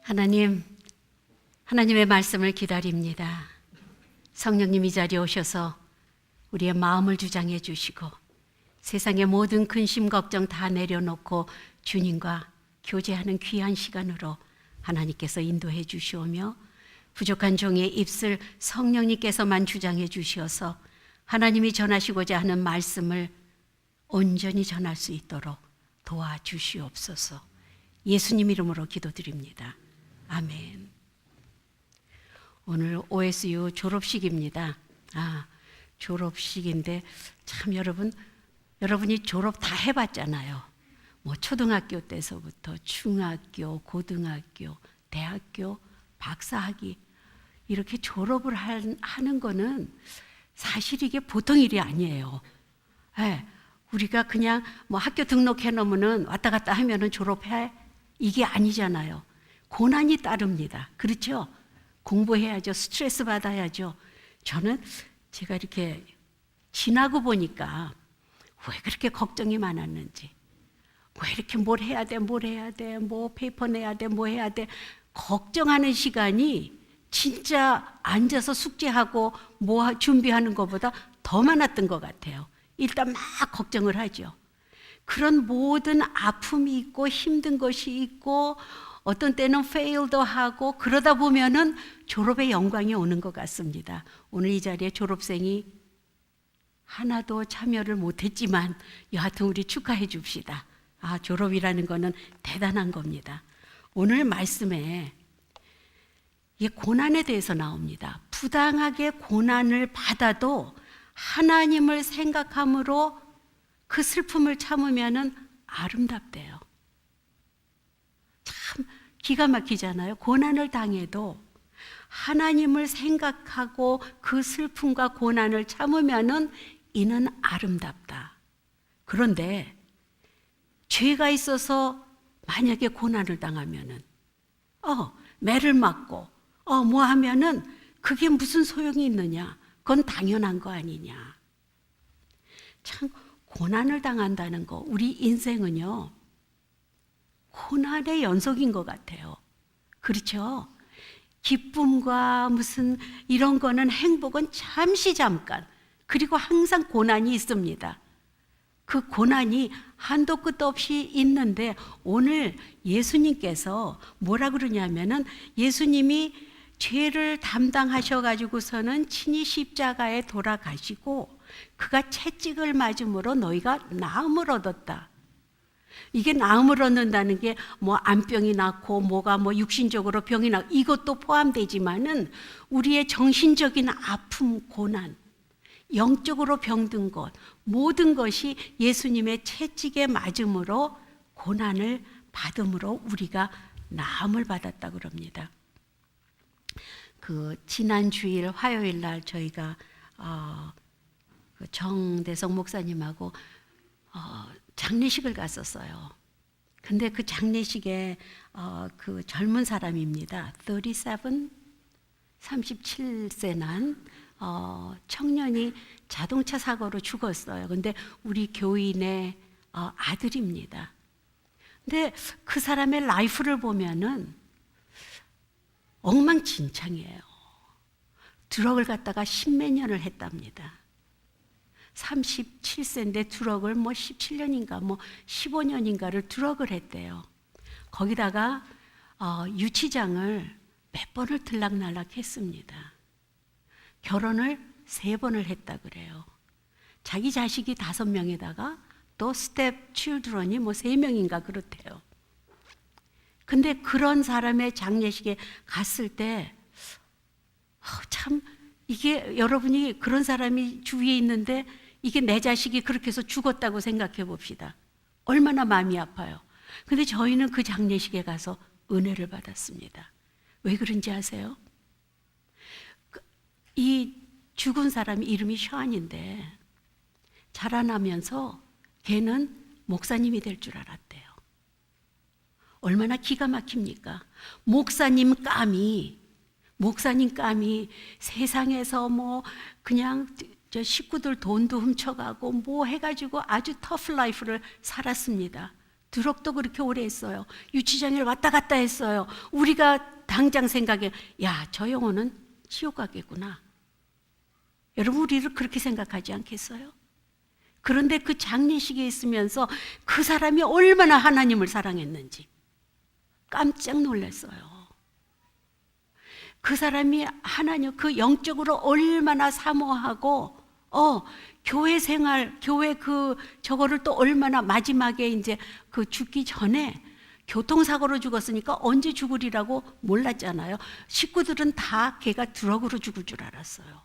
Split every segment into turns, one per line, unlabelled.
하나님의 말씀을 기다립니다. 성령님 이 자리에 오셔서 우리의 마음을 주장해 주시고 세상의 모든 근심 걱정 다 내려놓고 주님과 교제하는 귀한 시간으로 하나님께서 인도해 주시오며 부족한 종의 입술 성령님께서만 주장해 주시어서 하나님이 전하시고자 하는 말씀을 온전히 전할 수 있도록 도와주시옵소서. 예수님 이름으로 기도드립니다. 아멘. 오늘 OSU 졸업식입니다. 졸업식인데 참 여러분이 졸업 다 해봤잖아요. 뭐 초등학교 때서부터 중학교, 고등학교, 대학교, 박사학위 이렇게 졸업을 하는 거는 사실 이게 보통 일이 아니에요. 네, 우리가 그냥 뭐 학교 등록해 놓으면은 왔다 갔다 하면은 졸업해 이게 아니잖아요. 고난이 따릅니다. 그렇죠? 공부해야죠. 스트레스 받아야죠. 저는 제가 이렇게 지나고 보니까 왜 그렇게 걱정이 많았는지, 왜 이렇게 뭘 해야 돼, 뭐 페이퍼 내야 돼, 뭐 해야 돼, 걱정하는 시간이 진짜 앉아서 숙제하고 뭐 준비하는 것보다 더 많았던 것 같아요. 일단 막 걱정을 하죠. 그런 모든 아픔이 있고 힘든 것이 있고 어떤 때는 페일도 하고 그러다 보면은 졸업의 영광이 오는 것 같습니다. 오늘 이 자리에 졸업생이 하나도 참여를 못했지만 여하튼 우리 축하해 줍시다. 졸업이라는 거는 대단한 겁니다. 오늘 말씀에 이 고난에 대해서 나옵니다. 부당하게 고난을 받아도 하나님을 생각함으로 그 슬픔을 참으면은 아름답대요. 참 기가 막히잖아요. 고난을 당해도 하나님을 생각하고 그 슬픔과 고난을 참으면은 이는 아름답다. 그런데 죄가 있어서 만약에 고난을 당하면은 매를 맞고 뭐 하면은 그게 무슨 소용이 있느냐? 그건 당연한 거 아니냐? 참 고난을 당한다는 거, 우리 인생은요 고난의 연속인 것 같아요. 그렇죠? 기쁨과 무슨 이런 거는 행복은 잠시 잠깐, 그리고 항상 고난이 있습니다. 그 고난이 한도 끝도 없이 있는데 오늘 예수님께서 뭐라 그러냐면은 예수님이 죄를 담당하셔가지고서는 친히 십자가에 돌아가시고 그가 채찍을 맞음으로 너희가 나음을 얻었다. 이게 나음을 얻는다는 게 뭐 암병이 낫고 뭐가 뭐 육신적으로 병이 낫고 이것도 포함되지만은 우리의 정신적인 아픔, 고난, 영적으로 병든 것 모든 것이 예수님의 채찍에 맞음으로 고난을 받음으로 우리가 나음을 받았다 그럽니다. 그 지난 주일 화요일 날 저희가 정대성 목사님하고 장례식을 갔었어요. 근데 그 장례식에 그 젊은 사람입니다. 37세 난 청년이 자동차 사고로 죽었어요. 근데 우리 교인의 아들입니다. 근데 그 사람의 라이프를 보면은 엉망진창이에요. 드럭을 갖다가 십몇 년을 했답니다. 37세인데 드럭을 뭐 17년인가 뭐 15년인가를 드럭을 했대요. 거기다가 유치장을 몇 번을 들락날락 했습니다. 결혼을 3번을 했다 그래요. 자기 자식이 5명에다가 또 스텝 칠드런이 뭐 3명인가 그렇대요. 근데 그런 사람의 장례식에 갔을 때 참 이게 여러분이 그런 사람이 주위에 있는데 이게 내 자식이 그렇게 해서 죽었다고 생각해 봅시다. 얼마나 마음이 아파요. 근데 저희는 그 장례식에 가서 은혜를 받았습니다. 왜 그런지 아세요? 이 죽은 사람 이름이 샤안인데 자라나면서 걔는 목사님이 될 줄 알았대요. 얼마나 기가 막힙니까? 목사님 감이 세상에서 뭐 그냥 저 식구들 돈도 훔쳐가고 뭐 해가지고 아주 터프 라이프를 살았습니다. 드럭도 그렇게 오래 했어요. 유치장에 왔다 갔다 했어요. 우리가 당장 생각해, 야, 저 영혼은 지옥 가겠구나. 여러분, 우리를 그렇게 생각하지 않겠어요? 그런데 그 장례식에 있으면서 그 사람이 얼마나 하나님을 사랑했는지 깜짝 놀랐어요. 그 사람이 하나님, 그 영적으로 얼마나 사모하고, 교회 생활, 교회 저거를 또 얼마나 마지막에 이제 그 죽기 전에 교통사고로 죽었으니까 언제 죽으리라고 몰랐잖아요. 식구들은 다 걔가 드럭으로 죽을 줄 알았어요.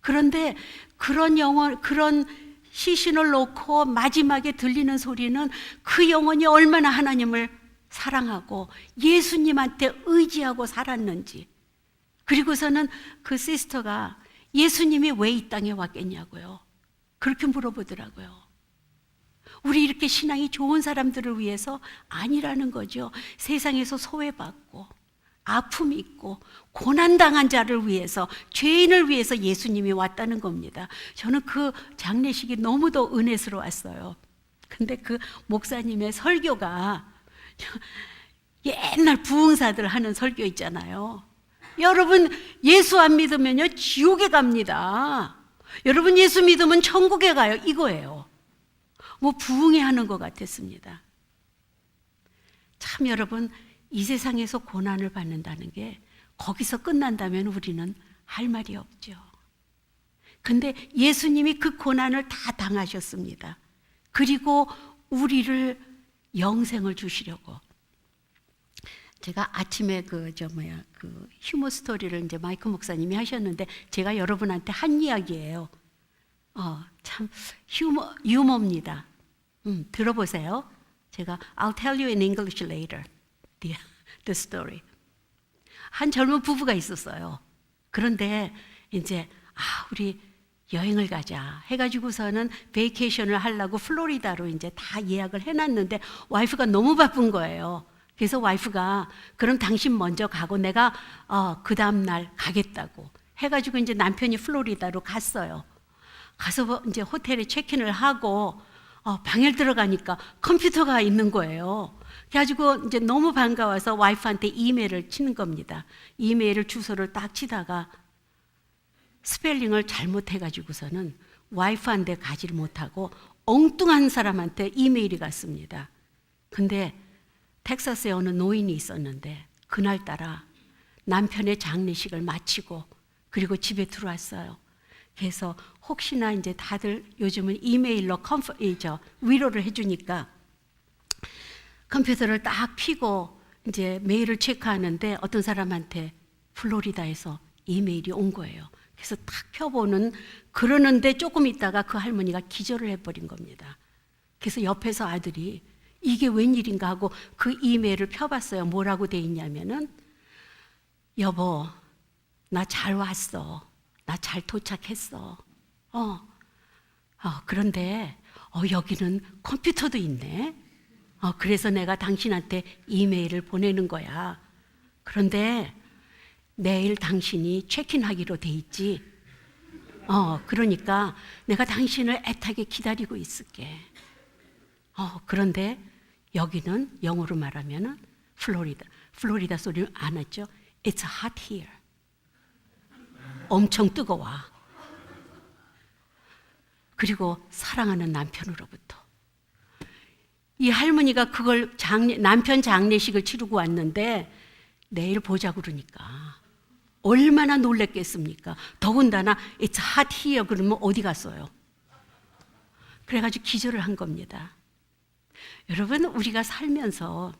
그런데 그런 시신을 놓고 마지막에 들리는 소리는 그 영혼이 얼마나 하나님을 사랑하고 예수님한테 의지하고 살았는지. 그리고서는 그 시스터가 예수님이 왜 이 땅에 왔겠냐고요. 그렇게 물어보더라고요. 우리 이렇게 신앙이 좋은 사람들을 위해서 아니라는 거죠. 세상에서 소외받고 아픔 있고 고난당한 자를 위해서, 죄인을 위해서 예수님이 왔다는 겁니다. 저는 그 장례식이 너무도 은혜스러웠어요. 근데 그 목사님의 설교가 옛날 부흥사들 하는 설교 있잖아요. 여러분, 예수 안 믿으면요 지옥에 갑니다. 여러분, 예수 믿으면 천국에 가요. 이거예요. 뭐 부흥회 하는 것 같았습니다. 참, 여러분, 이 세상에서 고난을 받는다는 게 거기서 끝난다면 우리는 할 말이 없죠. 근데 예수님이 그 고난을 다 당하셨습니다. 그리고 우리를 영생을 주시려고. 제가 아침에 휴머 스토리를 이제 마이크 목사님이 하셨는데 제가 여러분한테 한 이야기예요. 참 유머입니다. 들어보세요. 제가 I'll tell you in English later the story. 한 젊은 부부가 있었어요. 그런데 이제 우리 여행을 가자 해가지고서는 베이케이션을 하려고 플로리다로 이제 다 예약을 해놨는데 와이프가 너무 바쁜 거예요. 그래서 와이프가 그럼 당신 먼저 가고 내가 그 다음 날 가겠다고 해가지고 이제 남편이 플로리다로 갔어요. 가서 이제 호텔에 체크인을 하고 방에 들어가니까 컴퓨터가 있는 거예요. 그래가지고 이제 너무 반가워서 와이프한테 이메일을 치는 겁니다. 이메일을 주소를 딱 치다가 스펠링을 잘못해가지고서는 와이프한테 가지를 못하고 엉뚱한 사람한테 이메일이 갔습니다. 근데 텍사스에 어느 노인이 있었는데 그날따라 남편의 장례식을 마치고 그리고 집에 들어왔어요. 그래서 혹시나 이제 다들 요즘은 이메일로 위로를 해주니까 컴퓨터를 딱 펴고 이제 메일을 체크하는데 어떤 사람한테 플로리다에서 이메일이 온 거예요. 그래서 딱 펴보는 그러는데 조금 있다가 그 할머니가 기절을 해버린 겁니다. 그래서 옆에서 아들이 이게 웬일인가 하고 그 이메일을 펴봤어요. 뭐라고 돼 있냐면은 여보, 나 잘 왔어. 나 잘 도착했어. 그런데 여기는 컴퓨터도 있네. 그래서 내가 당신한테 이메일을 보내는 거야. 그런데 내일 당신이 체크인하기로 돼 있지. 그러니까 내가 당신을 애타게 기다리고 있을게. 그런데 여기는 영어로 말하면은 플로리다 소리를 안 했죠. It's hot here. 엄청 뜨거워. 그리고 사랑하는 남편으로부터. 이 할머니가 그걸 남편 장례식을 치르고 왔는데 내일 보자고 그러니까 얼마나 놀랬겠습니까? 더군다나 It's hot here 그러면 어디 갔어요? 그래가지고 기절을 한 겁니다. 여러분, 우리가 살면서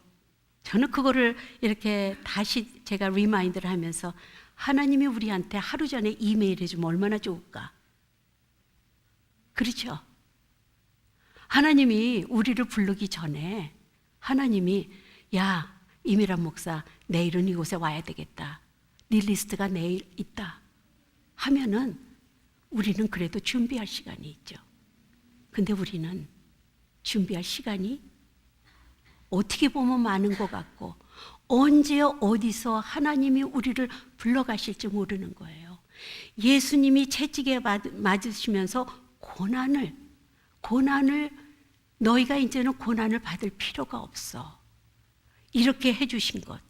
저는 그거를 이렇게 다시 제가 리마인드를 하면서 하나님이 우리한테 하루 전에 이메일 해주면 얼마나 좋을까? 그렇죠? 하나님이 우리를 부르기 전에 하나님이 야, 이미란 목사 내일은 이곳에 와야 되겠다. 네 리스트가 내일 있다 하면은 우리는 그래도 준비할 시간이 있죠. 근데 우리는 준비할 시간이 어떻게 보면 많은 것 같고 언제 어디서 하나님이 우리를 불러가실지 모르는 거예요. 예수님이 채찍에 맞으시면서 고난을 너희가 이제는 고난을 받을 필요가 없어. 이렇게 해주신 것.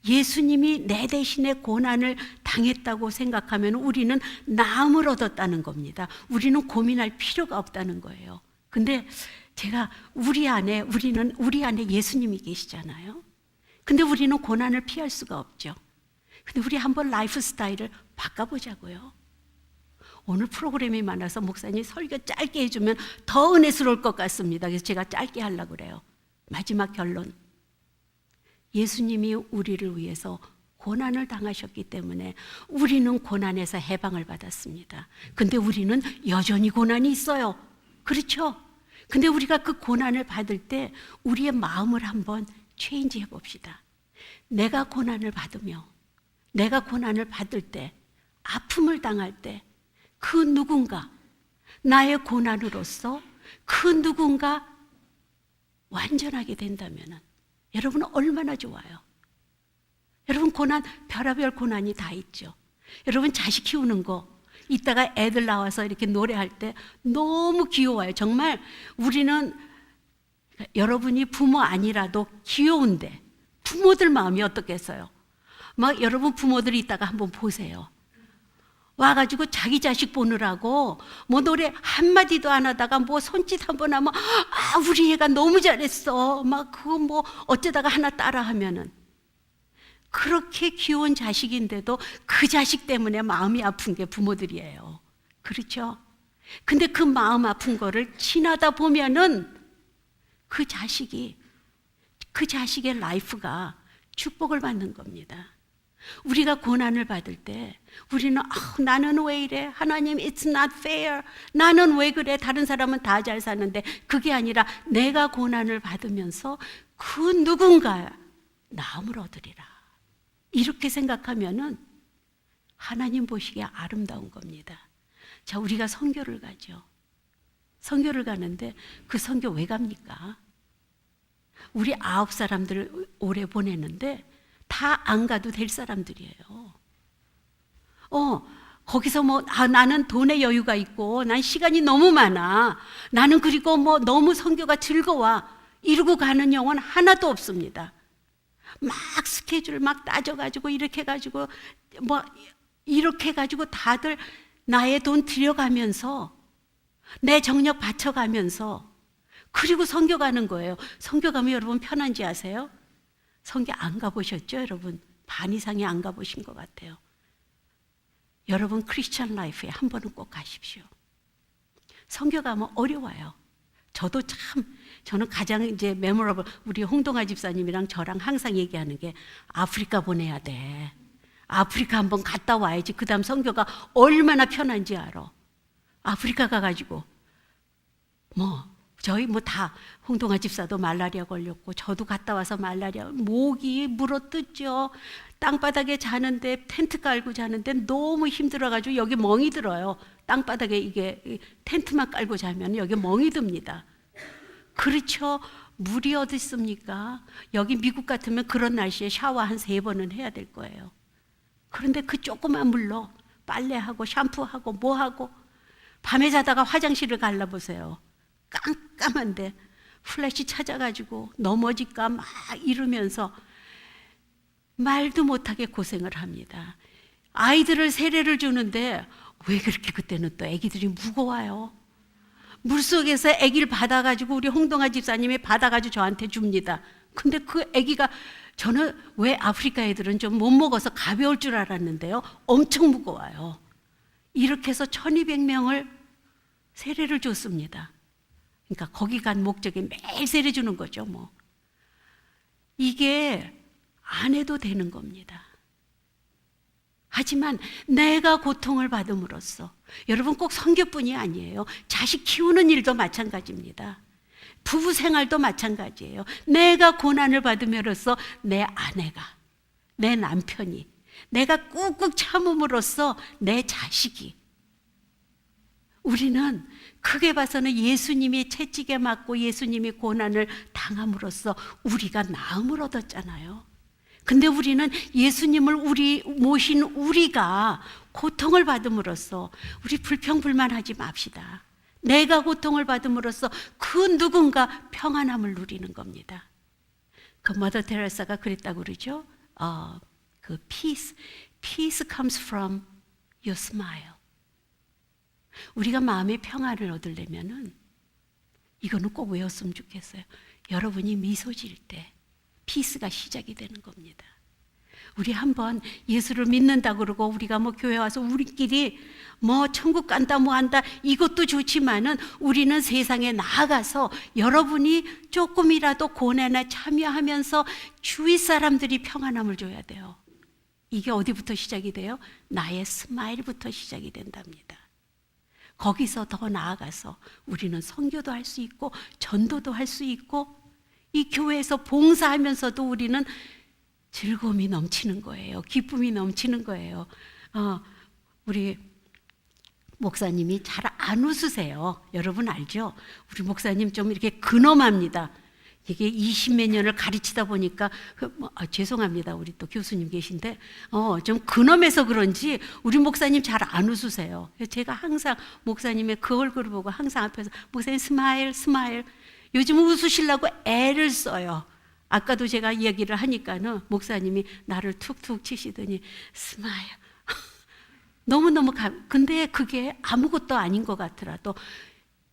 예수님이 내 대신에 고난을 당했다고 생각하면 우리는 나음을 얻었다는 겁니다. 우리는 고민할 필요가 없다는 거예요. 근데 제가 우리 안에 예수님이 계시잖아요. 근데 우리는 고난을 피할 수가 없죠. 근데 우리 한번 라이프 스타일을 바꿔보자고요. 오늘 프로그램이 많아서 목사님 설교 짧게 해주면 더 은혜스러울 것 같습니다. 그래서 제가 짧게 하려고 그래요. 마지막 결론. 예수님이 우리를 위해서 고난을 당하셨기 때문에 우리는 고난에서 해방을 받았습니다. 근데 우리는 여전히 고난이 있어요. 그렇죠? 근데 우리가 그 고난을 받을 때 우리의 마음을 한번 체인지 해봅시다. 내가 고난을 받으며 내가 고난을 받을 때, 아픔을 당할 때 그 누군가, 나의 고난으로서 그 누군가 완전하게 된다면 여러분은 얼마나 좋아요. 여러분 고난, 별의별 고난이 다 있죠. 여러분 자식 키우는 거 이따가 애들 나와서 이렇게 노래할 때 너무 귀여워요. 정말 우리는 여러분이 부모 아니라도 귀여운데 부모들 마음이 어떻겠어요? 막 여러분 부모들이 이따가 한번 보세요. 와가지고 자기 자식 보느라고 뭐 노래 한마디도 안 하다가 뭐 손짓 한번 하면 우리 애가 너무 잘했어. 막 그거 뭐 어쩌다가 하나 따라 하면은 그렇게 귀여운 자식인데도 그 자식 때문에 마음이 아픈 게 부모들이에요. 그렇죠? 근데 그 마음 아픈 거를 지나다 보면은 그 자식의 라이프가 축복을 받는 겁니다. 우리가 고난을 받을 때 우리는 나는 왜 이래? 하나님 it's not fair. 나는 왜 그래? 다른 사람은 다 잘 사는데 그게 아니라 내가 고난을 받으면서 그 누군가 나음을 얻으리라. 이렇게 생각하면은 하나님 보시기에 아름다운 겁니다. 자, 우리가 선교를 가죠. 선교를 가는데 그 선교 왜 갑니까? 우리 9사람들 오래 보내는데 다 안 가도 될 사람들이에요. 거기서 나는 돈의 여유가 있고, 난 시간이 너무 많아. 나는 그리고 너무 선교가 즐거워. 이러고 가는 영혼 하나도 없습니다. 막 스케줄 막 따져가지고, 이렇게 해가지고, 이렇게 해가지고 다들 나의 돈 들여가면서, 내 정력 바쳐가면서, 그리고 선교 가는 거예요. 선교 가면 여러분 편한지 아세요? 선교 안 가보셨죠, 여러분? 반 이상이 안 가보신 것 같아요. 여러분 크리스천 라이프에 한 번은 꼭 가십시오. 선교 가면 어려워요. 저는 가장 이제 메모러블, 우리 홍동아 집사님이랑 저랑 항상 얘기하는 게 아프리카 보내야 돼. 아프리카 한번 갔다 와야지. 그 다음 선교가 얼마나 편한지 알아. 아프리카 가가지고 저희 다 홍동아 집사도 말라리아 걸렸고 저도 갔다 와서 말라리아 목이 물어뜯죠. 땅바닥에 자는데 텐트 깔고 자는데 너무 힘들어가지고 여기 멍이 들어요. 땅바닥에 이게 텐트만 깔고 자면 여기 멍이 듭니다. 그렇죠. 물이 어디 있습니까? 여기 미국 같으면 그런 날씨에 샤워 한 3번은 해야 될 거예요. 그런데 그 조그만 물로 빨래하고 샴푸하고 뭐하고 밤에 자다가 화장실을 갈라보세요. 깜깜한데 플래시 찾아가지고 넘어질까 막 이러면서 말도 못하게 고생을 합니다. 아이들을 세례를 주는데 왜 그렇게 그때는 또 아기들이 무거워요. 물속에서 아기를 받아가지고 우리 홍동아 집사님이 받아가지고 저한테 줍니다. 근데 그 아기가, 저는 왜 아프리카 애들은 좀 못 먹어서 가벼울 줄 알았는데요, 엄청 무거워요. 이렇게 해서 1200명을 세례를 줬습니다. 그러니까 거기 간 목적이 매일 세례 주는 거죠. 이게 안 해도 되는 겁니다. 하지만 내가 고통을 받음으로써, 여러분 꼭 선교뿐이 아니에요. 자식 키우는 일도 마찬가지입니다. 부부 생활도 마찬가지예요. 내가 고난을 받음으로써 내 아내가, 내 남편이, 내가 꾹꾹 참음으로써 내 자식이, 우리는 크게 봐서는 예수님이 채찍에 맞고 예수님이 고난을 당함으로써 우리가 나음을 얻었잖아요. 근데 우리는 예수님을 모신 우리가 고통을 받음으로써 우리 불평불만하지 맙시다. 내가 고통을 받음으로써 그 누군가 평안함을 누리는 겁니다. 그 머더 테레사가 그랬다고 그러죠. 그 peace comes from your smile. 우리가 마음의 평안을 얻으려면은 이거는 꼭 외웠으면 좋겠어요. 여러분이 미소 지을 때 피스가 시작이 되는 겁니다. 우리 한번 예수를 믿는다 그러고 우리가 뭐 교회 와서 우리끼리 뭐 천국 간다 뭐 한다 이것도 좋지만은 우리는 세상에 나아가서 여러분이 조금이라도 고난에 참여하면서 주위 사람들이 평안함을 줘야 돼요. 이게 어디부터 시작이 돼요? 나의 스마일부터 시작이 된답니다. 거기서 더 나아가서 우리는 선교도 할 수 있고 전도도 할 수 있고 이 교회에서 봉사하면서도 우리는 즐거움이 넘치는 거예요. 기쁨이 넘치는 거예요. 우리 목사님이 잘 안 웃으세요. 여러분 알죠? 우리 목사님 좀 이렇게 근엄합니다. 이게 20몇 년을 가르치다 보니까 죄송합니다. 우리 또 교수님 계신데 좀 근엄해서 그런지 우리 목사님 잘 안 웃으세요. 제가 항상 목사님의 그 얼굴을 보고 항상 앞에서 목사님 스마일 스마일 요즘 웃으시려고 애를 써요. 아까도 제가 이야기를 하니까는 목사님이 나를 툭툭 치시더니 스마일 너무너무 근데 그게 아무것도 아닌 것 같더라도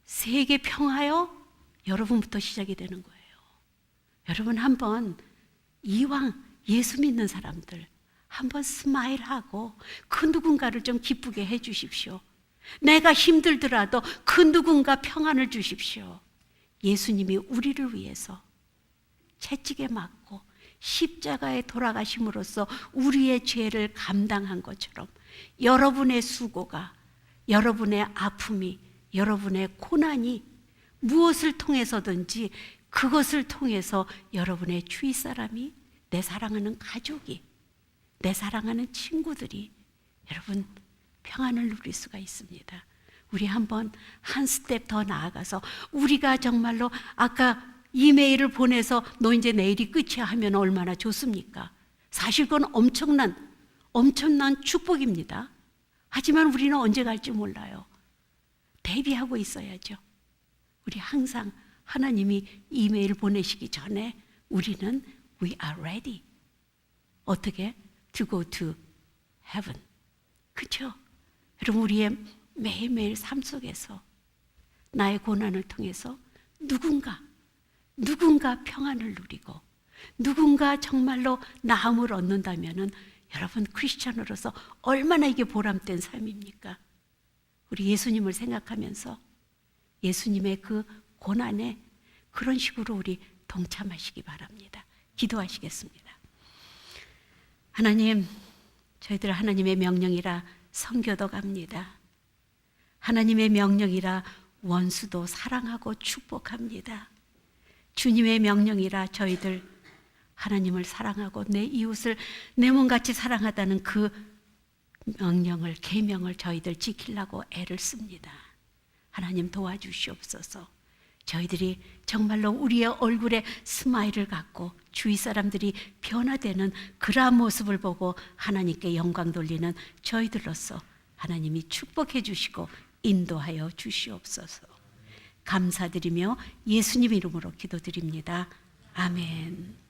세계 평화요 여러분부터 시작이 되는 거예요. 여러분 한번 이왕 예수 믿는 사람들 한번 스마일하고 그 누군가를 좀 기쁘게 해 주십시오. 내가 힘들더라도 그 누군가 평안을 주십시오. 예수님이 우리를 위해서 채찍에 맞고 십자가에 돌아가심으로써 우리의 죄를 감당한 것처럼 여러분의 수고가, 여러분의 아픔이, 여러분의 고난이 무엇을 통해서든지 그것을 통해서 여러분의 주위 사람이, 내 사랑하는 가족이, 내 사랑하는 친구들이 여러분 평안을 누릴 수가 있습니다. 우리 한번 한 스텝 더 나아가서 우리가 정말로 아까 이메일을 보내서 너 이제 내일이 끝이야 하면 얼마나 좋습니까? 사실 그건 엄청난 축복입니다. 하지만 우리는 언제 갈지 몰라요. 대비하고 있어야죠. 우리 항상 하나님이 이메일 보내시기 전에 우리는 we are ready. 어떻게? To go to heaven. 그렇죠? 여러분 우리의 매일매일 삶 속에서 나의 고난을 통해서 누군가 평안을 누리고 누군가 정말로 나음을 얻는다면은 여러분 크리스천으로서 얼마나 이게 보람된 삶입니까? 우리 예수님을 생각하면서 예수님의 그 고난에 그런 식으로 우리 동참하시기 바랍니다. 기도하시겠습니다. 하나님, 저희들 하나님의 명령이라 선교도 갑니다. 하나님의 명령이라 원수도 사랑하고 축복합니다. 주님의 명령이라 저희들 하나님을 사랑하고 내 이웃을 내 몸같이 사랑하다는 그 명령을, 계명을 저희들 지키려고 애를 씁니다. 하나님 도와주시옵소서. 저희들이 정말로 우리의 얼굴에 스마일을 갖고 주위 사람들이 변화되는 그러한 모습을 보고 하나님께 영광 돌리는 저희들로서 하나님이 축복해 주시고 인도하여 주시옵소서. 감사드리며 예수님 이름으로 기도드립니다. 아멘.